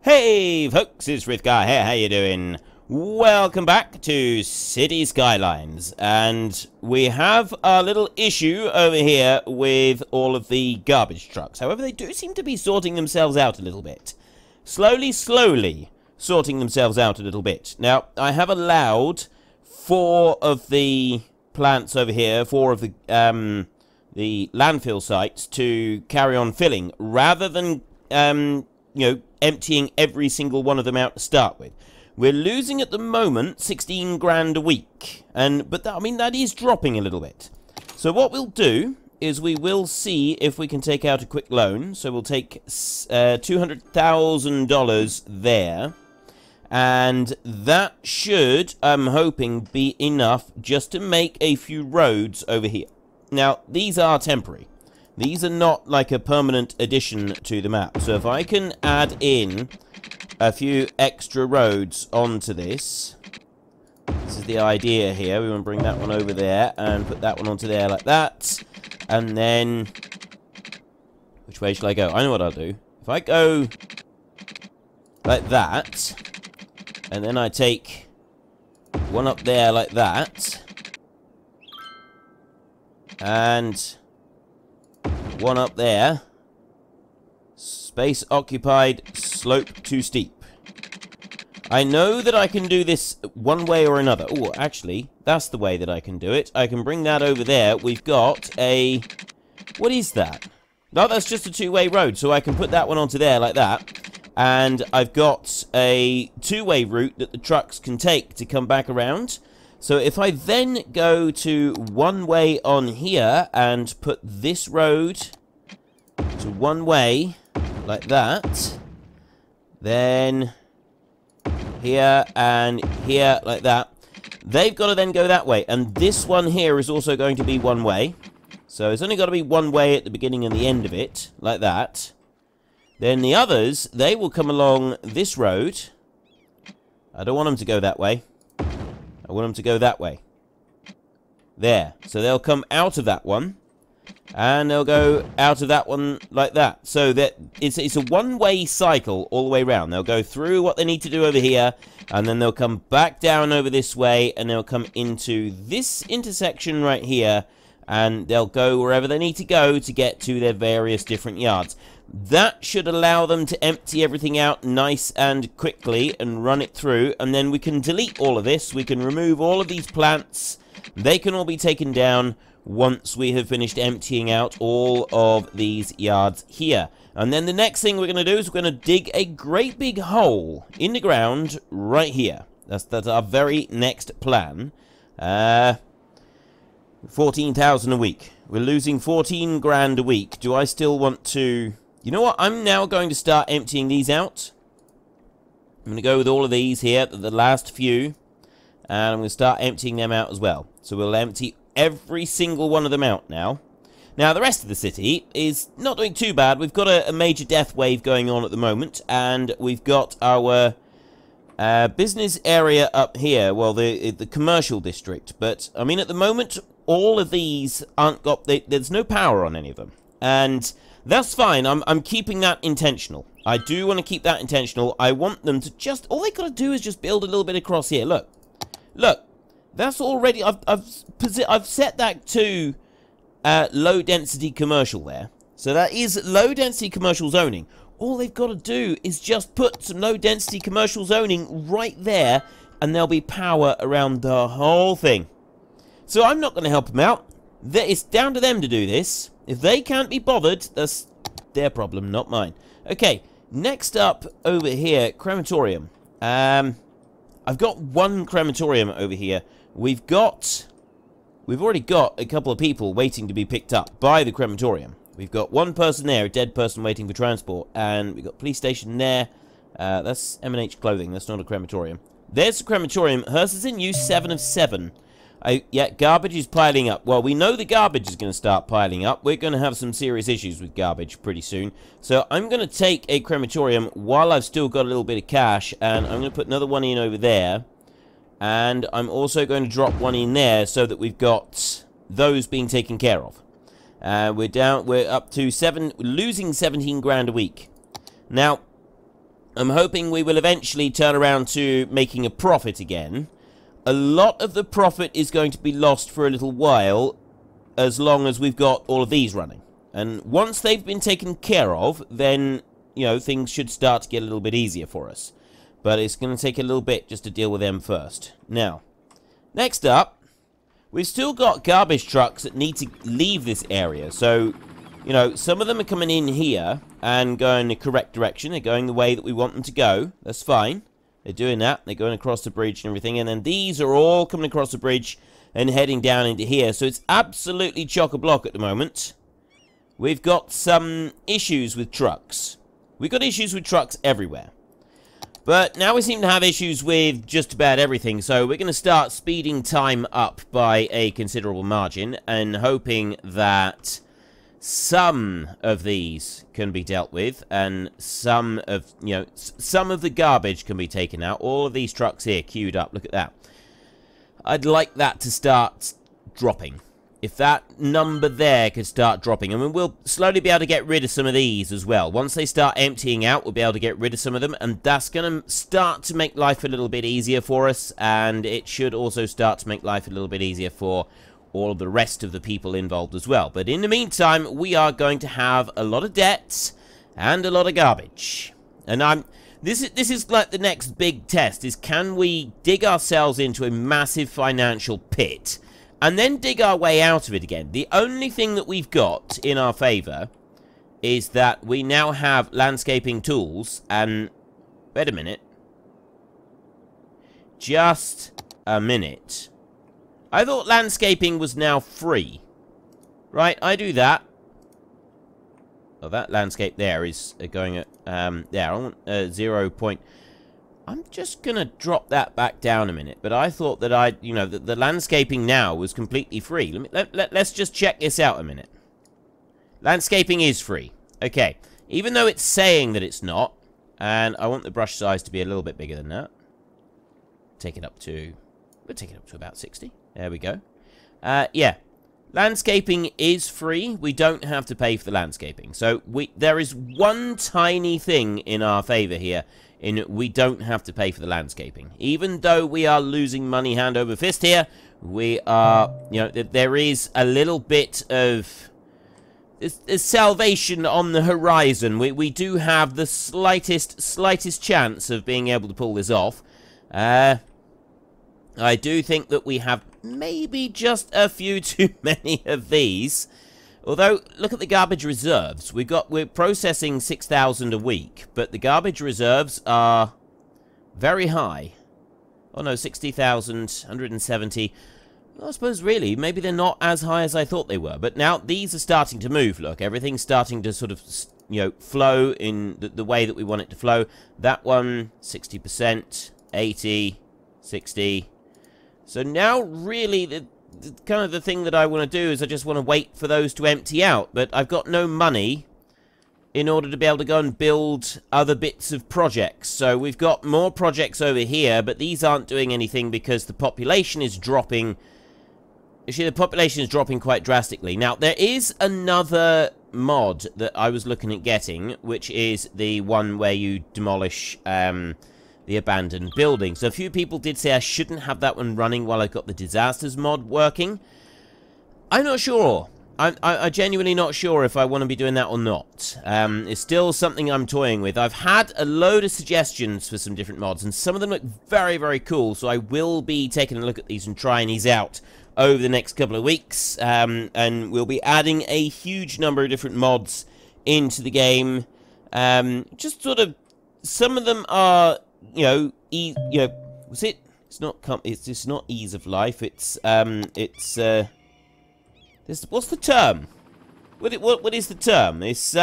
Hey folks, it's Frithgar here, how you doing? Welcome back to City Skylines, and we have a little issue over here with all of the garbage trucks. However, they do seem to be sorting themselves out a little bit. Slowly sorting themselves out a little bit. Now, I have allowed 4 of the plants over here, 4 of the landfill sites to carry on filling, rather than, emptying every single one of them out to start with. We're losing at the moment 16 grand a week, but that is dropping a little bit. So what we'll do is we will see if we can take out a quick loan. So we'll take $200,000 there, and that should, I'm hoping, be enough just to make a few roads over here. Now, these are temporary. These are not like a permanent addition to the map. So if I can add in a few extra roads onto this. This is the idea here. We want to bring that one over there and put that one onto there like that. And then, which way shall I go? I know what I'll do. If I go like that, and then I take one up there like that, and one up there. Space occupied, slope too steep. I know that I can do this one way or another. Oh, actually, that's the way that I can do it. I can bring that over there. We've got a... What is that? No, that's just a two-way road, so I can put that one onto there like that. And I've got a two-way route that the trucks can take to come back around. So if I then go to one way on here and put this road to one way like that, then here and here like that, they've got to then go that way. And this one here is also going to be one way. So it's only got to be one way at the beginning and the end of it, like that. Then the others, they will come along this road. I don't want them to go that way. I want them to go that way. There. So they'll come out of that one. And they'll go out of that one like that. So that it's a one-way cycle all the way around. They'll go through what they need to do over here. And then they'll come back down over this way. And they'll come into this intersection right here. And they'll go wherever they need to go to get to their various different yards. That should allow them to empty everything out nice and quickly and run it through. And then we can delete all of this. We can remove all of these plants. They can all be taken down once we have finished emptying out all of these yards here. And then the next thing we're going to do is we're going to dig a great big hole in the ground right here. That's our very next plan. 14,000 a week. We're losing 14 grand a week. Do I still want to... You know what? I'm now going to start emptying these out. I'm going to go with all of these here, the last few. And I'm going to start emptying them out as well. So we'll empty every single one of them out now. Now, the rest of the city is not doing too bad. We've got a major death wave going on at the moment. And we've got our business area up here. Well, the commercial district. But, I mean, at the moment, all of these aren't got... There's no power on any of them. And that's fine. I'm keeping that intentional. I do want to keep that intentional. I want them to just... All they got to do is just build a little bit across here. Look. Look. That's already... I've set that to low density commercial there. So that is low density commercial zoning. All they've got to do is just put some low density commercial zoning right there, and there'll be power around the whole thing. So I'm not going to help them out. It's down to them to do this. If they can't be bothered, that's their problem, not mine. Okay, next up over here, crematorium. I've got one crematorium over here. We've already got a couple of people waiting to be picked up by the crematorium. We've got one person there, a dead person waiting for transport, and we've got police station there. That's M&H Clothing, that's not a crematorium. There's the crematorium. Hers is in use, 7 of 7. Yeah, garbage is piling up. Well, we know the garbage is going to start piling up. We're going to have some serious issues with garbage pretty soon. So I'm going to take a crematorium while I've still got a little bit of cash, and I'm going to put another one in over there. And I'm also going to drop one in there so that we've got those being taken care of. We're up to losing 17 grand a week. Now, I'm hoping we will eventually turn around to making a profit again. A lot of the profit is going to be lost for a little while, as long as we've got all of these running. And once they've been taken care of, then, you know, things should start to get a little bit easier for us. But it's going to take a little bit just to deal with them first. Now, next up, we've still got garbage trucks that need to leave this area. So, you know, some of them are coming in here and going the correct direction. They're going the way that we want them to go. That's fine. They're doing that. They're going across the bridge and everything. And then these are all coming across the bridge and heading down into here. So it's absolutely chock-a-block at the moment. We've got some issues with trucks. We've got issues with trucks everywhere. But now we seem to have issues with just about everything. So we're going to start speeding time up by a considerable margin. And hoping that some of these can be dealt with, and some of, you know, some of the garbage can be taken out. All of these trucks here queued up. Look at that. I'd like that to start dropping. If that number there could start dropping, I mean, we'll slowly be able to get rid of some of these as well. Once they start emptying out, we'll be able to get rid of some of them, and that's going to start to make life a little bit easier for us, and it should also start to make life a little bit easier for all of the rest of the people involved as well. But in the meantime, we are going to have a lot of debts and a lot of garbage. And this is like the next big test, is can we dig ourselves into a massive financial pit and then dig our way out of it again? The only thing that we've got in our favor is that we now have landscaping tools. And wait a minute. Just a minute. I thought landscaping was now free. Right, I do that. Oh, that landscape there is going at, there, I want 0 point. I'm just going to drop that back down a minute. But I thought that you know, the landscaping now was completely free. Let's just check this out a minute. Landscaping is free. Okay. Even though it's saying that it's not, and I want the brush size to be a little bit bigger than that. Take it up to, we'll take it up to about 60. There we go. Yeah. Landscaping is free. We don't have to pay for the landscaping. So there is one tiny thing in our favor here, in we don't have to pay for the landscaping. Even though we are losing money hand over fist here, we are, you know, there is a little bit of salvation on the horizon. We do have the slightest chance of being able to pull this off. I do think that we have maybe just a few too many of these. Although, look at the garbage reserves. We're processing 6,000 a week, but the garbage reserves are very high. Oh no, 60,000, 170. Well, I suppose really, maybe they're not as high as I thought they were. But now these are starting to move, look. Everything's starting to sort of, you know, flow in the way that we want it to flow. That one, 60%, 80, 60. So now, really, the kind of the thing that I want to do is I just want to wait for those to empty out. But I've got no money in order to be able to go and build other bits of projects. So we've got more projects over here, but these aren't doing anything because the population is dropping. Actually, the population is dropping quite drastically. Now, there is another mod that I was looking at getting, which is the one where you demolish the abandoned building. So a few people did say I shouldn't have that one running while I've got the disasters mod working. I'm not sure. I'm genuinely not sure if I want to be doing that or not. It's still something I'm toying with. I've had a load of suggestions for some different mods, and some of them look very, very cool, so I will be taking a look at these and trying these out over the next couple of weeks. And we'll be adding a huge number of different mods into the game. Just sort of, some of them are, you know, was it? It's not ease of life. It's what's the term? What is the term? It's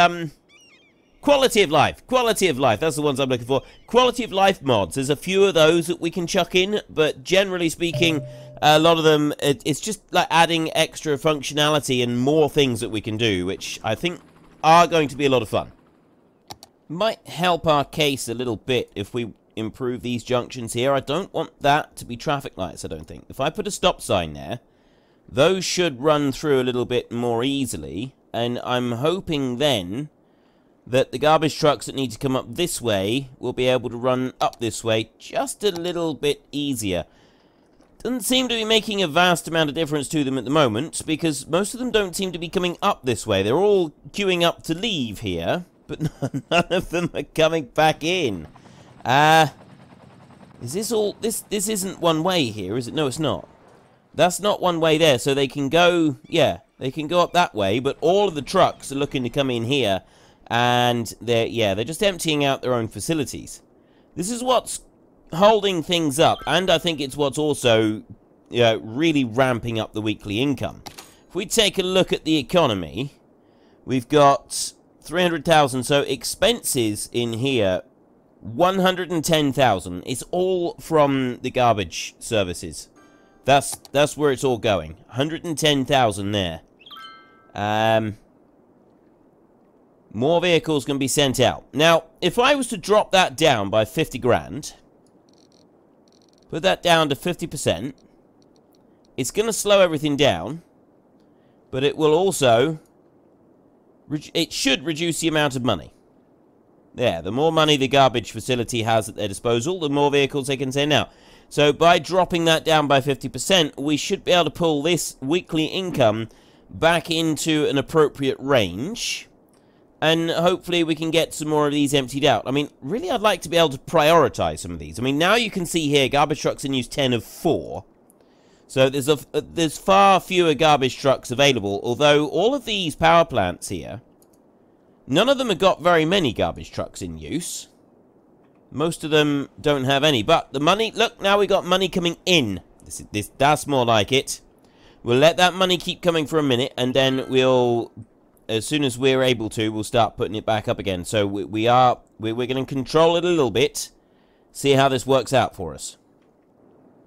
quality of life. Quality of life. That's the ones I'm looking for. Quality of life mods. There's a few of those that we can chuck in, but generally speaking, a lot of them, it's just like adding extra functionality and more things that we can do, which I think are going to be a lot of fun. Might help our case a little bit if we improve these junctions here. I don't want that to be traffic lights, I don't think. If I put a stop sign there, those should run through a little bit more easily, and I'm hoping then that the garbage trucks that need to come up this way will be able to run up this way just a little bit easier. Doesn't seem to be making a vast amount of difference to them at the moment, because most of them don't seem to be coming up this way. They're all queuing up to leave here, but none of them are coming back in. Is this all... This isn't one way here, is it? No, it's not. That's not one way there, so they can go... Yeah, they can go up that way, but all of the trucks are looking to come in here, and they're just emptying out their own facilities. This is what's holding things up, and I think it's what's also really ramping up the weekly income. If we take a look at the economy, we've got 300,000, so expenses in here, 110,000. It's all from the garbage services. That's where it's all going. 110,000 there. More vehicles can be sent out. Now, if I was to drop that down by 50 grand, put that down to 50%, it's going to slow everything down, but it will also, it should reduce the amount of money. There, the more money the garbage facility has at their disposal, the more vehicles they can send out. So by dropping that down by 50%, we should be able to pull this weekly income back into an appropriate range, and hopefully we can get some more of these emptied out. I mean, really, I'd like to be able to prioritize some of these. I mean, now you can see here, garbage trucks in use 10 of 4. So there's far fewer garbage trucks available, although all of these power plants here, none of them have got very many garbage trucks in use. Most of them don't have any, but the money, look, now we got money coming in. That's more like it. We'll let that money keep coming for a minute, and then we'll... As soon as we're able to, we'll start putting it back up again. So we're going to control it a little bit, see how this works out for us.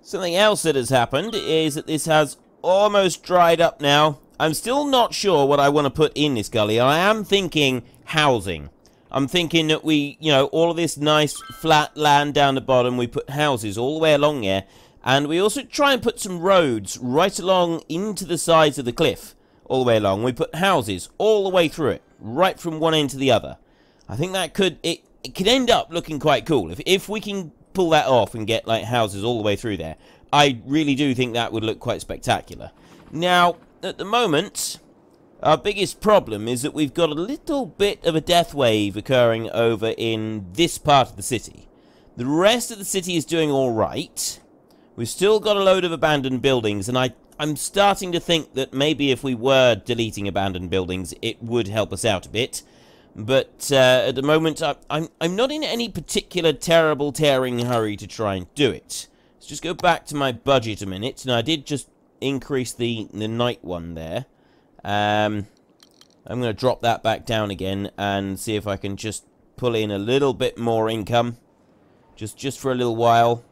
Something else that has happened is that this has almost dried up now. I'm still not sure what I want to put in this gully. I am thinking housing. I'm thinking that we, all of this nice flat land down the bottom, we put houses all the way along there. And we also try and put some roads right along into the sides of the cliff. All the way along. We put houses all the way through it, right from one end to the other. I think that could end up looking quite cool. If we can pull that off and get like houses all the way through there, I really do think that would look quite spectacular. Now, at the moment, our biggest problem is that we've got a little bit of a death wave occurring over in this part of the city. The rest of the city is doing all right. We've still got a load of abandoned buildings, and I'm starting to think that maybe if we were deleting abandoned buildings, it would help us out a bit. But at the moment, I'm not in any particular terrible tearing hurry to try and do it. Let's just go back to my budget a minute. And I did just increase the night one there. I'm going to drop that back down again and see if I can just pull in a little bit more income. Just for a little while.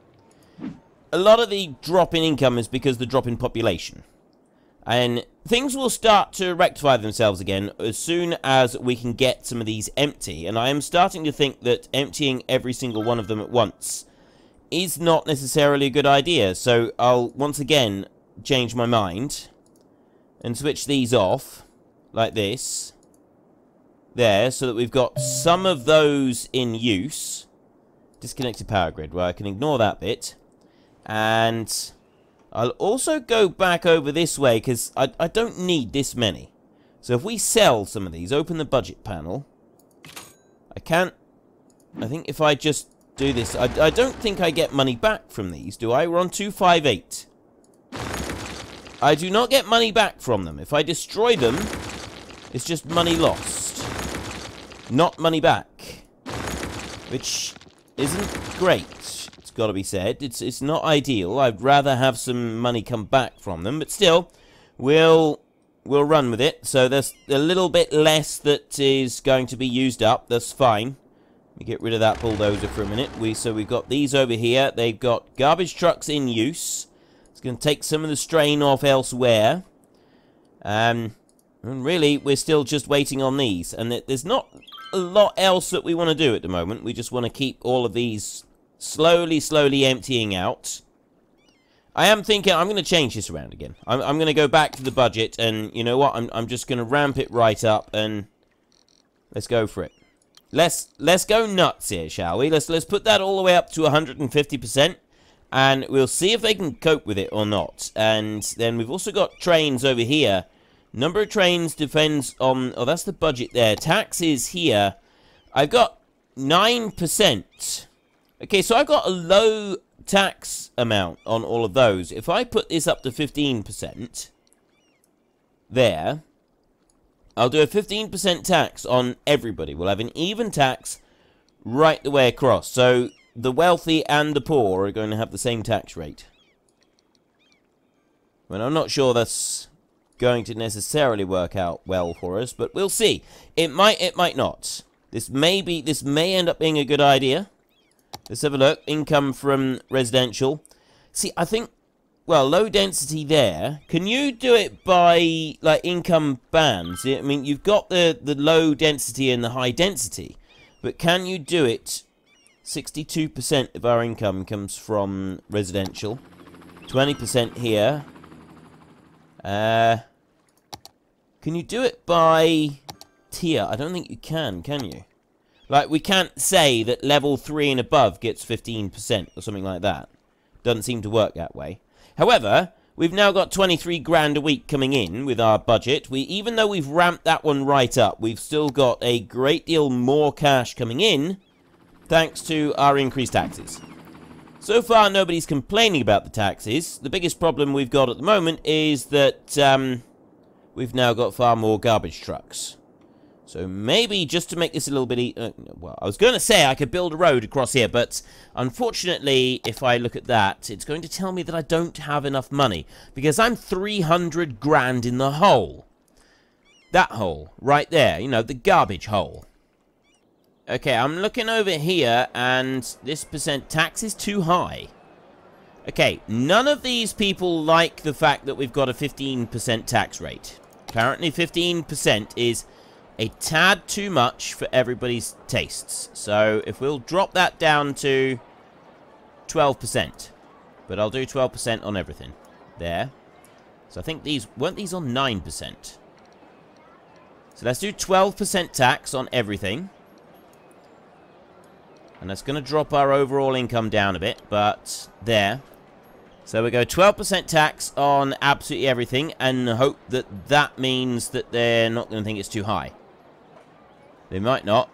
A lot of the drop in income is because of the drop in population. And things will start to rectify themselves again as soon as we can get some of these empty. And I am starting to think that emptying every single one of them at once is not necessarily a good idea. So I'll once again change my mind and switch these off like this. There, so that we've got some of those in use. Disconnected power grid. Well, I can ignore that bit. And I'll also go back over this way, because I don't need this many. So if we sell some of these, open the budget panel. I think if I just do this, I don't think I get money back from these, do I? We're on 258. I do not get money back from them. If I destroy them, it's just money lost. Not money back. Which isn't great. Got to be said. It's not ideal. I'd rather have some money come back from them, but still, we'll run with it. So there's a little bit less that is going to be used up. That's fine. Let me get rid of that bulldozer for a minute. So we've got these over here. They've got garbage trucks in use. It's going to take some of the strain off elsewhere. And really, we're still just waiting on these. And there's not a lot else that we want to do at the moment. We just want to keep all of these slowly emptying out. I am thinking I'm going to change this around again. I'm going to go back to the budget, and you know what? I'm just going to ramp it right up, and let's go for it. let's go nuts here, shall we? Let's put that all the way up to 150%, and we'll see if they can cope with it or not. And then we've also got trains over here. Number of trains depends on... Oh, that's the budget there. Taxes here. I've got 9%. Okay, so I've got a low tax amount on all of those. If I put this up to 15%, there, I'll do a 15% tax on everybody. We'll have an even tax right the way across. So the wealthy and the poor are going to have the same tax rate. Well, I'm not sure that's going to necessarily work out well for us, but we'll see. It might not. This may end up being a good idea. Let's have a look. Income from residential. See, I think, well, low density there. Can you do it by, like, income bands? I mean, you've got the low density and the high density, but can you do it? 62% of our income comes from residential. 20% here. Can you do it by tier? I don't think you can you? Like, we can't say that level 3 and above gets 15% or something like that. Doesn't seem to work that way. However, we've now got 23 grand a week coming in with our budget. Even though we've ramped that one right up, we've still got a great deal more cash coming in, thanks to our increased taxes. So far, nobody's complaining about the taxes. The biggest problem we've got at the moment is that we've now got far more garbage trucks. So maybe just to make this a little bit... well, I was going to say I could build a road across here, but unfortunately, if I look at that, it's going to tell me that I don't have enough money, because I'm 300 grand in the hole. That hole, right there, you know, the garbage hole. Okay, I'm looking over here, and this percent tax is too high. Okay, none of these people like the fact that we've got a 15% tax rate. Apparently 15% is a tad too much for everybody's tastes. So if we'll drop that down to 12%. But I'll do 12% on everything. There. So I think these... weren't these on 9%? So let's do 12% tax on everything. And that's going to drop our overall income down a bit, but there. So we go 12% tax on absolutely everything, and hope that that means that they're not going to think it's too high. They might not.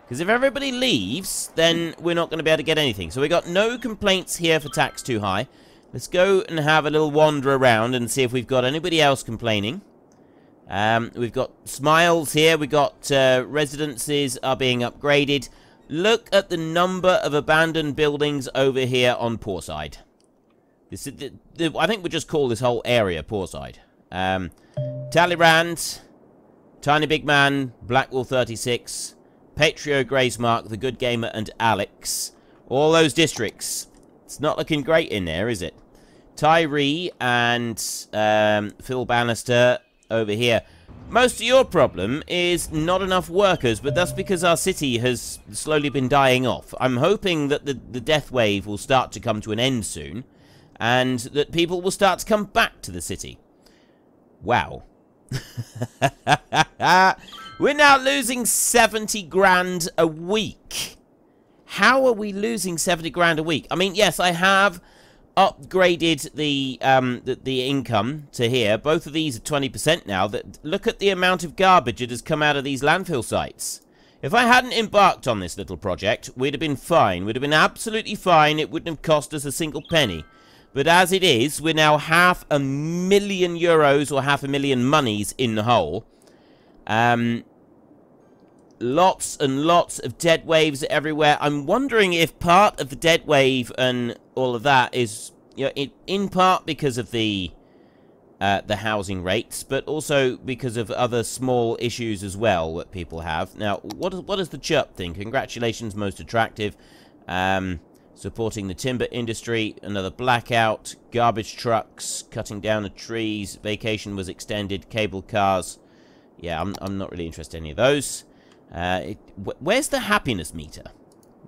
Because if everybody leaves, then we're not going to be able to get anything. So we got no complaints here for tax too high. Let's go and have a little wander around and see if we've got anybody else complaining. We've got smiles here. We've got residences are being upgraded. Look at the number of abandoned buildings over here on Poorside. This is I think we'll just call this whole area Poorside. Talleyrand, Tiny Big Man, Blackwall 36, Patrio, Graysmark, The Good Gamer, and Alex. All those districts. It's not looking great in there, is it? Tyree and Phil Bannister over here. Most of your problem is not enough workers, but that's because our city has slowly been dying off. I'm hoping that the death wave will start to come to an end soon, and that people will start to come back to the city. Wow. We're now losing 70 grand a week. How are we losing 70 grand a week? I mean, yes, I have upgraded the income to here. Both of these are 20% now. Look at the amount of garbage that has come out of these landfill sites. If I hadn't embarked on this little project, we'd have been fine. We'd have been absolutely fine. It wouldn't have cost us a single penny. But as it is, we're now €500,000 or 500,000 monies in the hole. Lots and lots of dead waves everywhere. I'm wondering if part of the dead wave and all of that is, you know, in part because of the housing rates, but also because of other small issues as well that people have. Now, what does the chirp think? Congratulations, most attractive. Supporting the timber industry, another blackout, garbage trucks, cutting down the trees, vacation was extended, cable cars. Yeah, I'm not really interested in any of those. Where's the happiness meter?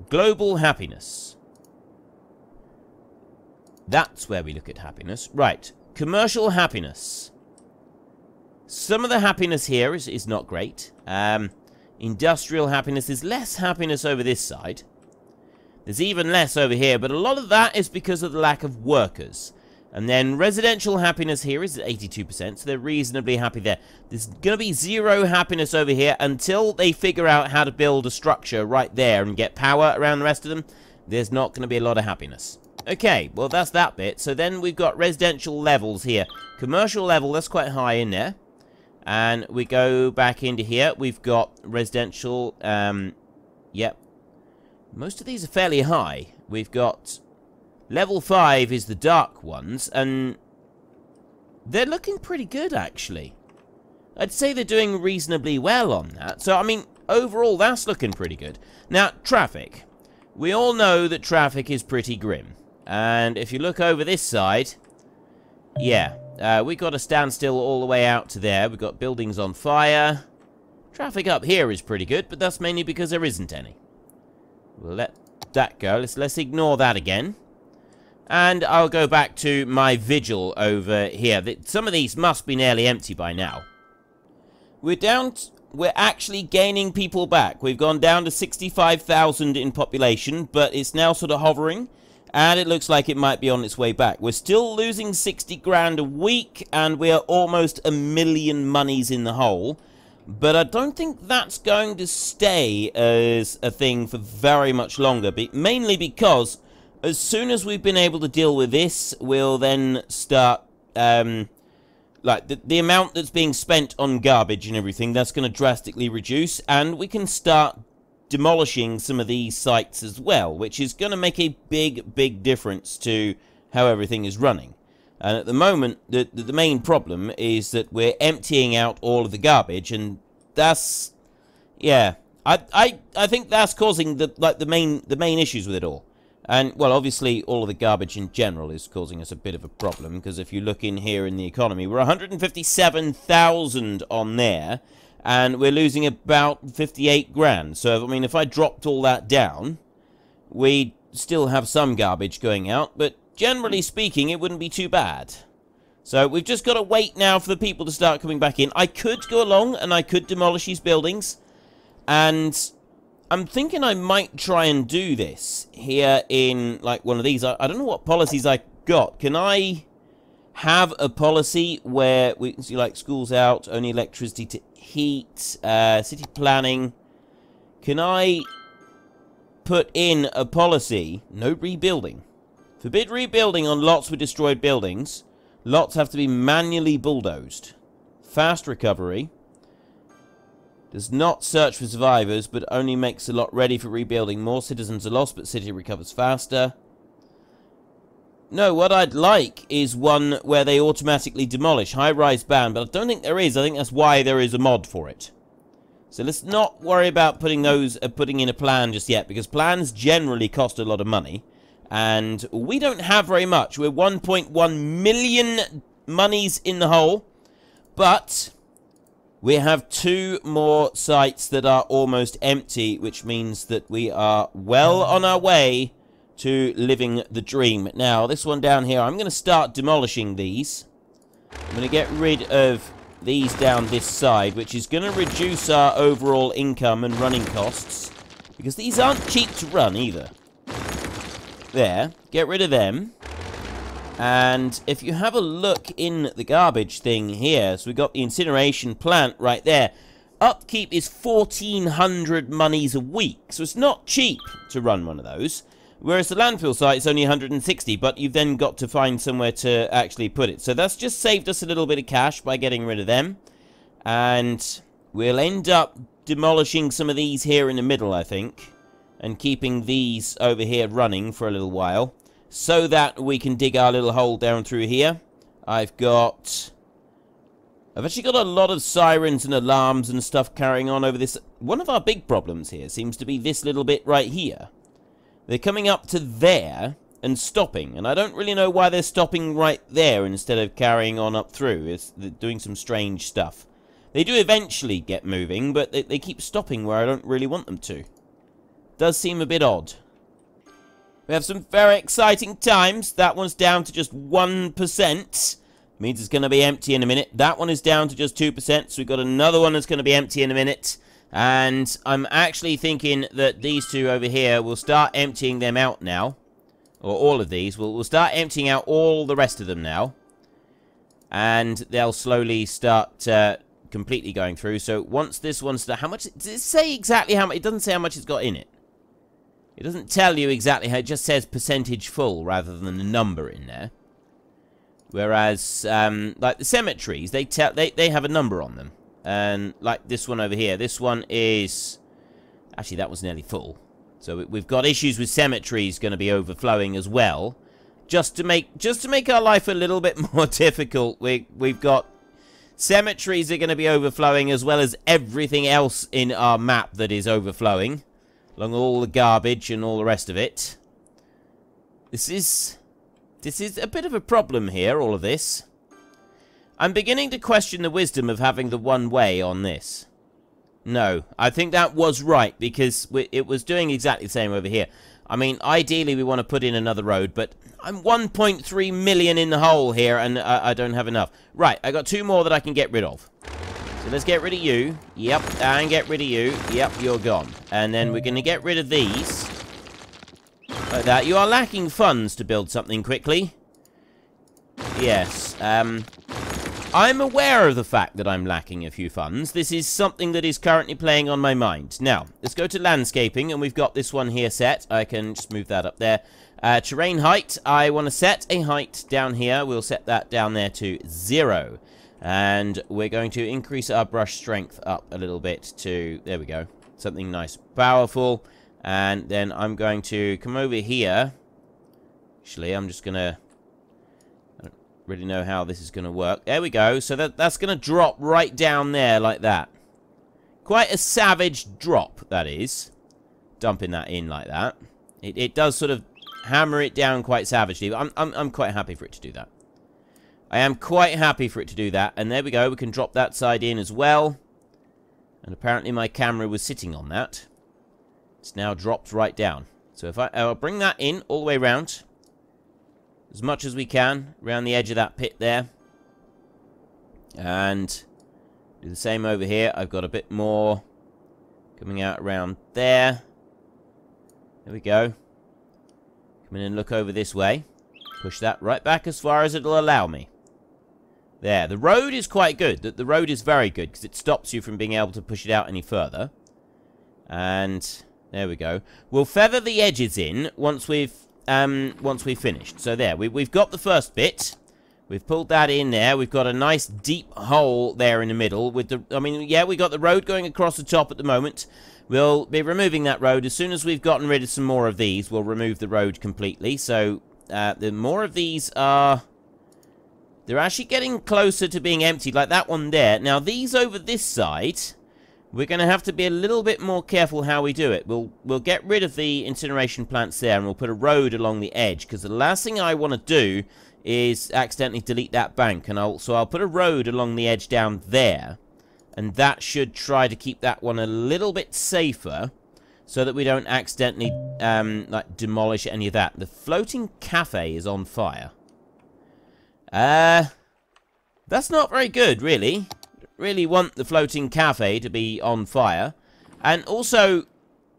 Global happiness. That's where we look at happiness. Right, commercial happiness. Some of the happiness here is not great. Industrial happiness. There's less happiness over this side. There's even less over here, but a lot of that is because of the lack of workers. And then residential happiness here is at 82%, so they're reasonably happy there. There's going to be 0 happiness over here until they figure out how to build a structure right there and get power around the rest of them. There's not going to be a lot of happiness. Okay, well, that's that bit. So then we've got residential levels here. Commercial level, that's quite high in there. And we go back into here. We've got residential, yep. Most of these are fairly high. We've got level 5 is the dark ones, and they're looking pretty good, actually. I'd say they're doing reasonably well on that. So, I mean, overall, that's looking pretty good. Now, traffic. We all know that traffic is pretty grim. And if you look over this side, yeah, we've got a standstill all the way out to there. We've got buildings on fire. Traffic up here is pretty good, but that's mainly because there isn't any. We'll let that go. Let's ignore that again. And I'll go back to my vigil over here. Some of these must be nearly empty by now. We're actually gaining people back. We've gone down to 65,000 in population, but it's now sort of hovering. And it looks like it might be on its way back. We're still losing 60 grand a week, and we are almost 1 million monies in the hole. But I don't think that's going to stay as a thing for very much longer. Mainly because as soon as we've been able to deal with this, we'll then start, like, the amount that's being spent on garbage and everything, that's going to drastically reduce. And we can start demolishing some of these sites as well, which is going to make a big difference to how everything is running. And at the moment, the main problem is that we're emptying out all of the garbage, and that's, yeah, I think that's causing the main issues with it all. And, well, obviously, all of the garbage in general is causing us a bit of a problem, because if you look in here in the economy, we're 157,000 on there, and we're losing about 58 grand. So, I mean, if I dropped all that down, we'd still have some garbage going out, but generally speaking, it wouldn't be too bad. So, we've just got to wait now for the people to start coming back in. I could go along, and I could demolish these buildings, and I'm thinking I might try and do this here in, like, one of these. I don't know what policies I got. Can I have a policy where we see, like, schools out, only electricity to heat, city planning? Can I put in a policy, no rebuilding? Forbid rebuilding on lots with destroyed buildings. Lots have to be manually bulldozed. Fast recovery. Does not search for survivors, but only makes a lot ready for rebuilding. More citizens are lost, but city recovers faster. No, what I'd like is one where they automatically demolish. High-rise ban, but I don't think there is. I think that's why there is a mod for it. So let's not worry about putting in a plan just yet, because plans generally cost a lot of money. And we don't have very much. We're 1.1 million monies in the hole. But we have 2 more sites that are almost empty, which means that we are well on our way to living the dream. Now, this one down here, I'm going to start demolishing these. I'm going to get rid of these down this side, which is going to reduce our overall income and running costs, because these aren't cheap to run either. There, get rid of them. And if you have a look in the garbage thing here, so we've got the incineration plant right there. Upkeep is 1,400 monies a week, so it's not cheap to run one of those. Whereas the landfill site is only 160, but you've then got to find somewhere to actually put it. So that's just saved us a little bit of cash by getting rid of them. And we'll end up demolishing some of these here in the middle, I think, and keeping these over here running for a little while, so that we can dig our little hole down through here. I've actually got a lot of sirens and alarms and stuff carrying on over this. One of our big problems here seems to be this little bit right here. They're coming up to there and stopping, and I don't really know why they're stopping right there instead of carrying on up through. They're doing some strange stuff. They do eventually get moving, but they keep stopping where I don't really want them to. Does seem a bit odd. We have some very exciting times. That one's down to just 1%. Means it's going to be empty in a minute. That one is down to just 2%, so we've got another one that's going to be empty in a minute. And I'm actually thinking that these two over here will start emptying them out now. Or all of these. We'll start emptying out all the rest of them now. And they'll slowly start completely going through. So once this one's... How much... Does it say exactly how much... It doesn't say how much it's got in it. It doesn't tell you exactly how... It just says percentage full rather than the number in there. Whereas, like the cemeteries, they have a number on them. And like this one over here, this one is... Actually, that was nearly full. So we've got issues with cemeteries going to be overflowing as well. Just to make our life a little bit more difficult, we've got cemeteries are going to be overflowing as well as everything else in our map that is overflowing. Along all the garbage and all the rest of it. This is a bit of a problem here, all of this. I'm beginning to question the wisdom of having the one way on this. No, I think that was right, because it was doing exactly the same over here. I mean, ideally we want to put in another road, but I'm 1.3 million in the hole here, and I don't have enough. Right, I got 2 more that I can get rid of. So let's get rid of you. Yep, and get rid of you. Yep, you're gone. And then we're going to get rid of these. Like that. You are lacking funds to build something quickly. Yes, I'm aware of the fact that I'm lacking a few funds. This is something that is currently playing on my mind. Now, let's go to landscaping, and we've got this one here set. I can just move that up there. Terrain height, I want to set a height down here. We'll set that down there to 0. And we're going to increase our brush strength up a little bit to, there we go, something nice, powerful. And then I'm going to come over here. Actually, I'm just going to... really know how this is going to work. There we go. So that's going to drop right down there like that. Quite a savage drop, that is. Dumping that in like that. It does sort of hammer it down quite savagely. But I'm quite happy for it to do that. I am quite happy for it to do that. And there we go. We can drop that side in as well. And apparently my camera was sitting on that. It's now dropped right down. So if I'll bring that in all the way around. As much as we can, around the edge of that pit there. And do the same over here. I've got a bit more coming out around there. There we go. Come in and look over this way. Push that right back as far as it'll allow me. There. The road is quite good. The road is very good because it stops you from being able to push it out any further. And there we go. We'll feather the edges in once we've finished. So there, we've got the first bit. We've pulled that in there. We've got a nice deep hole there in the middle with the... I mean, yeah, we got the road going across the top at the moment. We'll be removing that road. As soon as we've gotten rid of some more of these, we'll remove the road completely. So, the more of these are... They're actually getting closer to being emptied, like that one there. Now, these over this side... We're going to have to be a little bit more careful how we do it. We'll get rid of the incineration plants there, and we'll put a road along the edge, because the last thing I want to do is accidentally delete that bank. And so I'll put a road along the edge down there, and that should try to keep that one a little bit safer, so that we don't accidentally like demolish any of that. The floating cafe is on fire. That's not very good, really. Really want the floating cafe to be on fire. And also,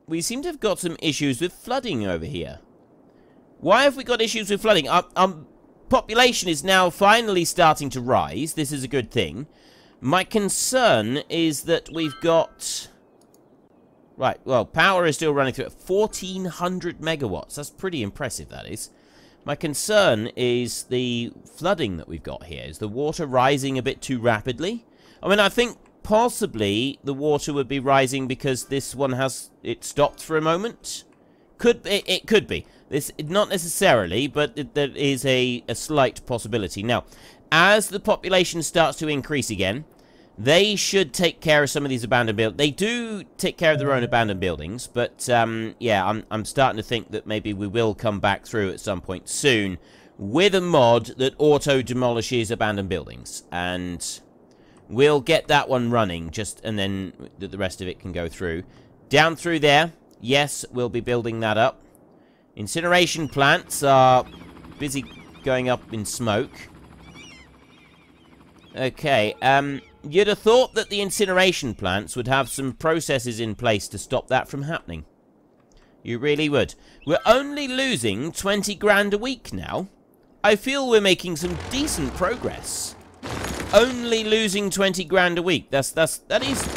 we seem to have got some issues with flooding over here. Why have we got issues with flooding? Our population is now finally starting to rise. This is a good thing. My concern is that we've got... Right, well, power is still running through at 1,400 megawatts. That's pretty impressive, that is. My concern is the flooding that we've got here. Is the water rising a bit too rapidly? I mean, I think possibly the water would be rising because this one has... It stopped for a moment. It could be. This, not necessarily, but there is a slight possibility. Now, as the population starts to increase again, they should take care of some of these abandoned buildings. They do take care of their own abandoned buildings, but, yeah, I'm starting to think that maybe we will come back through at some point soon with a mod that auto-demolishes abandoned buildings. And... we'll get that one running, and then the rest of it can go through. Down through there, yes, we'll be building that up. Incineration plants are busy going up in smoke. Okay, you'd have thought that the incineration plants would have some processes in place to stop that from happening. You really would. We're only losing 20 grand a week now. I feel we're making some decent progress. Only losing 20 grand a week. That is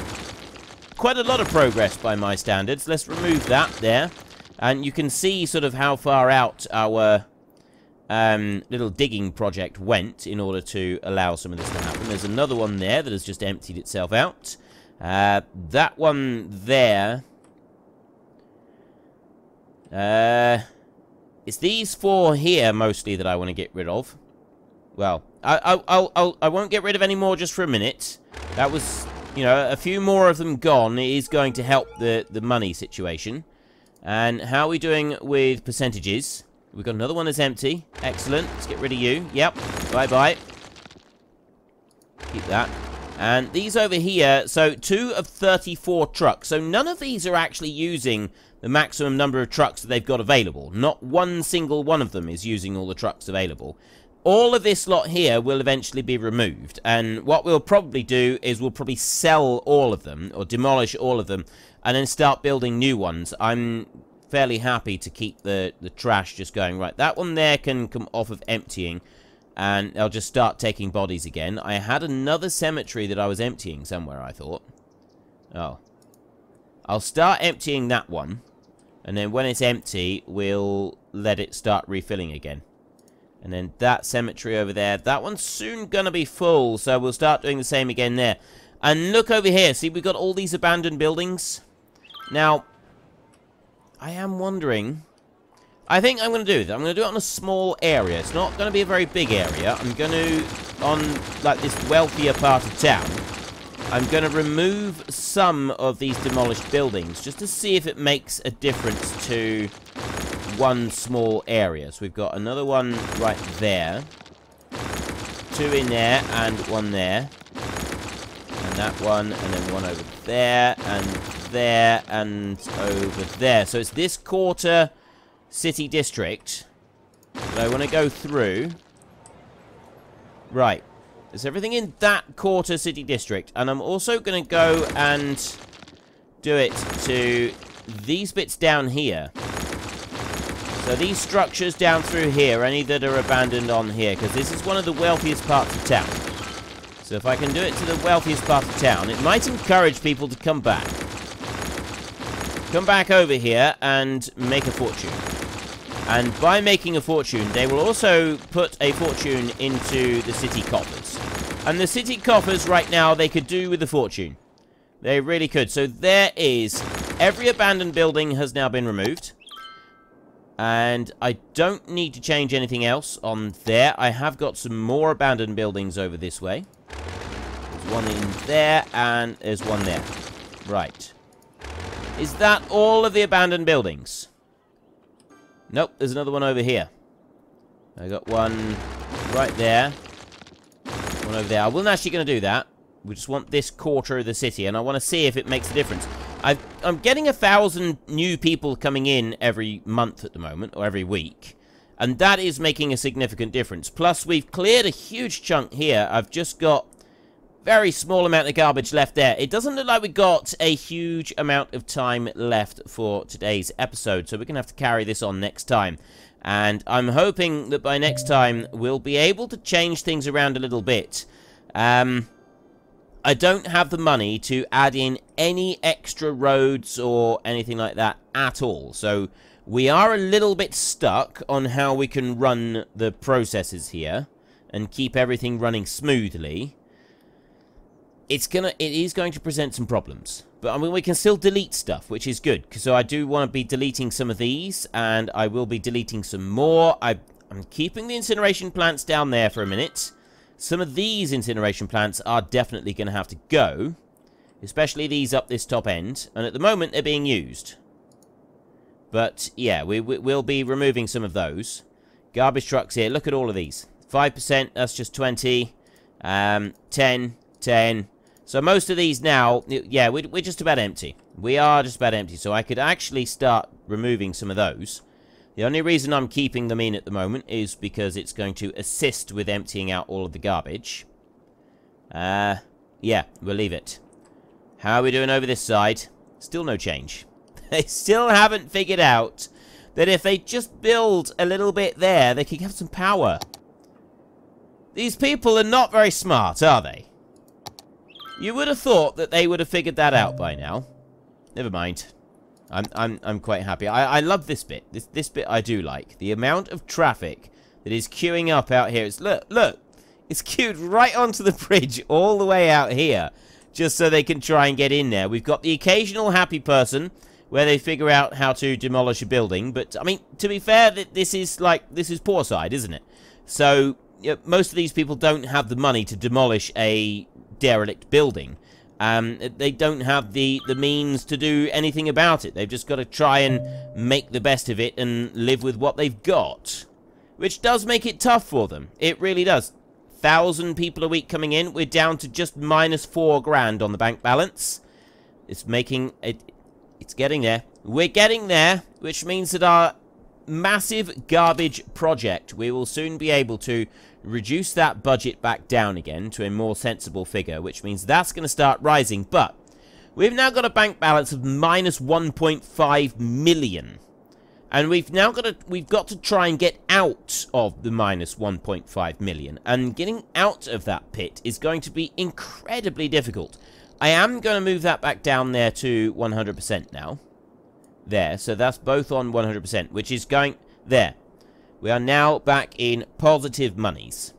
quite a lot of progress by my standards. Let's remove that there. And you can see sort of how far out our little digging project went in order to allow some of this to happen. There's another one there that has just emptied itself out. That one there... it's these four here mostly that I want to get rid of. Well, I won't get rid of any more just for a minute. That was, you know, a few more of them gone is going to help the money situation. And how are we doing with percentages? We've got another one that's empty. Excellent. Let's get rid of you. Yep. Bye-bye. Keep that. And these over here, so 2 of 34 trucks. So none of these are actually using the maximum number of trucks that they've got available. Not one single one of them is using all the trucks available. All of this lot here will eventually be removed. And what we'll probably do is we'll probably sell all of them, or demolish all of them, and then start building new ones. I'm fairly happy to keep the trash just going. Right, that one there can come off of emptying, and I'll just start taking bodies again. I had another cemetery that I was emptying somewhere, I thought. Oh. I'll start emptying that one, and then when it's empty, we'll let it start refilling again. And then that cemetery over there, that one's soon gonna be full, so we'll start doing the same again there. And look over here, see, we've got all these abandoned buildings. Now, I am wondering... I think I'm going to do this. I'm going to do it on a small area. It's not going to be a very big area. I'm going to, on, like, this wealthier part of town, I'm going to remove some of these demolished buildings, just to see if it makes a difference to one small area. So we've got another one right there. 2 in there, and 1 there. And that one, and then 1 over there, and over there. So it's this quarter city district that I want to go through. Right. There's everything in that quarter city district. And I'm also going to go and do it to these bits down here. So these structures down through here, any that are abandoned on here, because this is one of the wealthiest parts of town. So if I can do it to the wealthiest part of town, it might encourage people to come back. Come back over here and make a fortune. And by making a fortune, they will also put a fortune into the city coffers. And the city coffers right now, they could do with the fortune. They really could. So there is... Every abandoned building has now been removed. And I don't need to change anything else on there. I have got some more abandoned buildings over this way. There's one in there, and there's one there. Right. Is that all of the abandoned buildings? Nope, there's another one over here. I got one right there. One over there. I wasn't actually going to do that. We just want this quarter of the city, and I want to see if it makes a difference. I'm getting 1,000 new people coming in every month at the moment, or every week. And that is making a significant difference. Plus, we've cleared a huge chunk here. I've just got very small amount of garbage left there. It doesn't look like we got a huge amount of time left for today's episode, so we're going to have to carry this on next time. And I'm hoping that by next time, we'll be able to change things around a little bit. I don't have the money to add in any extra roads or anything like that at all. So we are a little bit stuck on how we can run the processes here and keep everything running smoothly. It is going to present some problems. But I mean, we can still delete stuff, which is good. So I do want to be deleting some of these, and I will be deleting some more. I'm keeping the incineration plants down there for a minute. Some of these incineration plants are definitely going to have to go. Especially these up this top end. And at the moment, they're being used. But, yeah, we'll be removing some of those. Garbage trucks here. Look at all of these. 5%, that's just 20. 10, 10. So most of these now, yeah, we're just about empty. We are just about empty. So I could actually start removing some of those. The only reason I'm keeping them in at the moment is because it's going to assist with emptying out all of the garbage. Yeah, we'll leave it. How are we doing over this side? Still no change. They still haven't figured out that if they just build a little bit there, they can have some power. These people are not very smart, are they? You would have thought that they would have figured that out by now. Never mind. I'm quite happy. I love this bit. This bit I do like. The amount of traffic that is queuing up out here. Look. It's queued right onto the bridge all the way out here. Just so they can try and get in there. We've got the occasional happy person where they figure out how to demolish a building. But, I mean, to be fair, this is poor side, isn't it? So, you know, most of these people don't have the money to demolish a derelict building. They don't have the means to do anything about it. They've just got to try and make the best of it and live with what they've got. Which does make it tough for them. It really does. 1,000 people a week coming in. We're down to just minus 4 grand on the bank balance. It's making it. It's getting there. We're getting there, which means that our massive garbage project, we will soon be able to reduce that budget back down again to a more sensible figure, which means that's going to start rising. But we've now got a bank balance of minus 1.5 million. And we've got to try and get out of the minus 1.5 million. And getting out of that pit is going to be incredibly difficult. I am going to move that back down there to 100% now. There, so that's both on 100%, which is going there. We are now back in positive monies.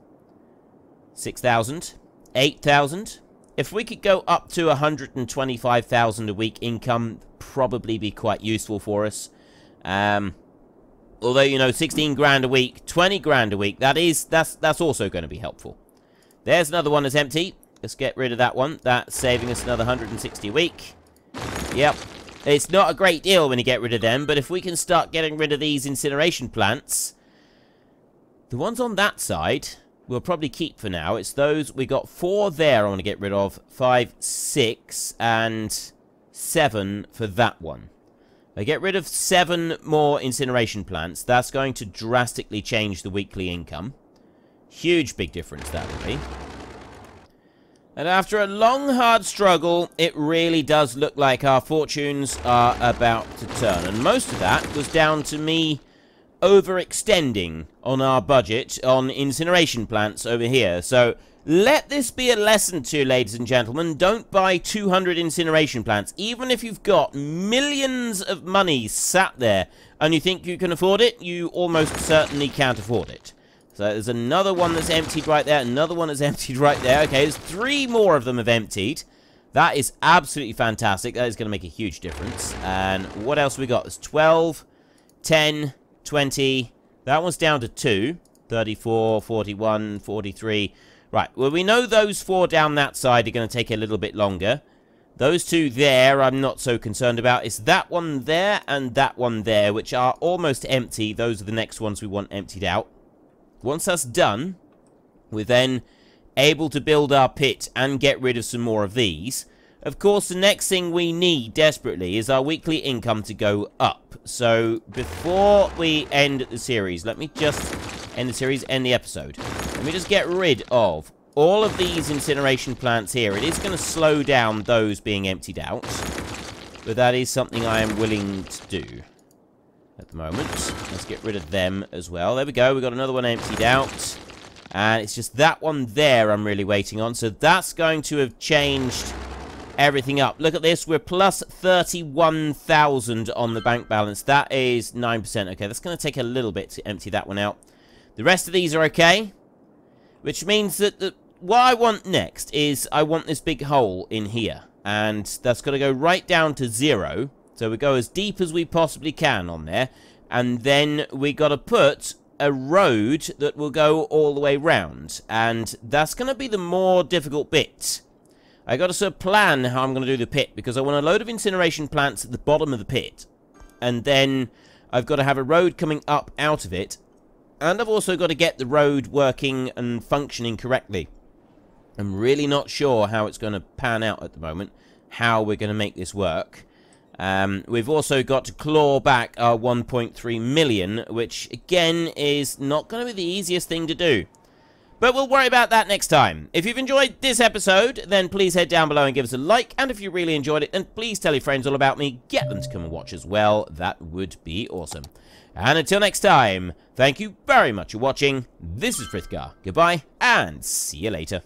6,000, 8,000. If we could go up to 125,000 a week income, probably be quite useful for us. Although, you know, 16 grand a week, 20 grand a week, that's also going to be helpful. There's another one that's empty. Let's get rid of that one. That's saving us another 160 a week. Yep. It's not a great deal when you get rid of them, but if we can start getting rid of these incineration plants, the ones on that side, we'll probably keep for now. It's those, we got 4 there I want to get rid of, 5, 6, and 7 for that one. I get rid of 7 more incineration plants. That's going to drastically change the weekly income. Huge big difference that will be. And after a long, hard struggle, it really does look like our fortunes are about to turn. And most of that was down to me overextending on our budget on incineration plants over here. So let this be a lesson to you, ladies and gentlemen. Don't buy 200 incineration plants. Even if you've got millions of money sat there and you think you can afford it, you almost certainly can't afford it. So there's another one that's emptied right there, another one that's emptied right there. Okay, there's 3 more of them have emptied. That is absolutely fantastic. That is going to make a huge difference. And what else we got? There's 12, 10, 20. That one's down to 2. 34, 41, 43. Right, well, we know those 4 down that side are going to take a little bit longer. Those 2 there I'm not so concerned about. It's that one there and that one there, which are almost empty. Those are the next ones we want emptied out. Once that's done, we're then able to build our pit and get rid of some more of these. Of course, the next thing we need desperately is our weekly income to go up. So, before we end the series, let me just end the series, end the episode. Let me just get rid of all of these incineration plants here. It is going to slow down those being emptied out, but that is something I am willing to do at the moment. Let's get rid of them as well. There we go. We've got another one emptied out. And it's just that one there I'm really waiting on. So that's going to have changed everything up. Look at this. We're plus 31,000 on the bank balance. That is 9%. Okay, that's going to take a little bit to empty that one out. The rest of these are okay. Which means that what I want next is I want this big hole in here. And that's got to go right down to 0. So we go as deep as we possibly can on there. And then we got to put a road that will go all the way round. And that's going to be the more difficult bit. I got to sort of plan how I'm going to do the pit, because I want a load of incineration plants at the bottom of the pit. And then I've got to have a road coming up out of it. And I've also got to get the road working and functioning correctly. I'm really not sure how it's going to pan out at the moment, how we're going to make this work. We've also got to claw back our 1.3 million, which, again, is not going to be the easiest thing to do. But we'll worry about that next time. If you've enjoyed this episode, then please head down below and give us a like. And if you really enjoyed it, then please tell your friends all about me. Get them to come and watch as well. That would be awesome. And until next time, thank you very much for watching. This is Frithgar. Goodbye, and see you later.